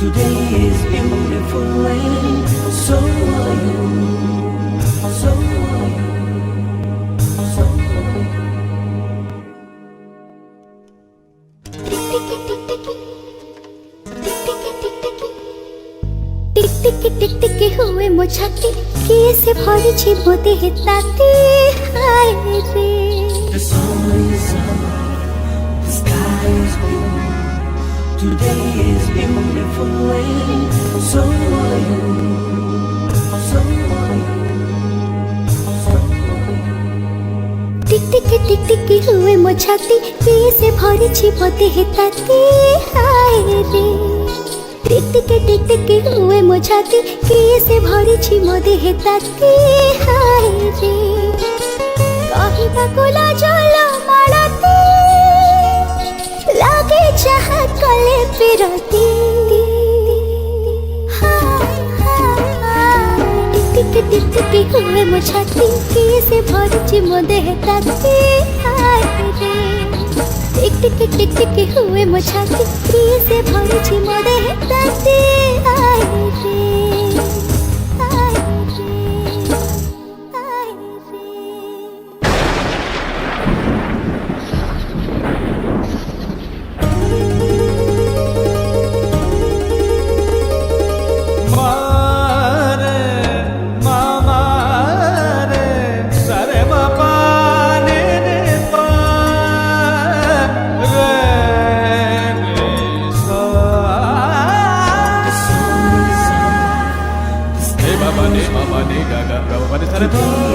Today is beautiful and so are you. So are you. So are you. टिक टिक हुए मो छाती किए से भरिछि मो देह ताती हाय रे The sun is up, the sky is blue. Today is beautiful and so are you. So are you. So are you. टिक टिक हुए मो छाती किए से भरिछि मो देह ताती हाय रे टिक टिक हुए मो छाती किए से भरिछि मो देह ताती हाय रे कहिबाको लाजल मालती लागे चाह कले पिरती टिक टिक हुए मो छाती किए से भरिछि मो देह ताती हाय रे टिक टिक हुए मो छाती किए से भरिछि मो देह ताती हाय रे हाय रे हाय रे Today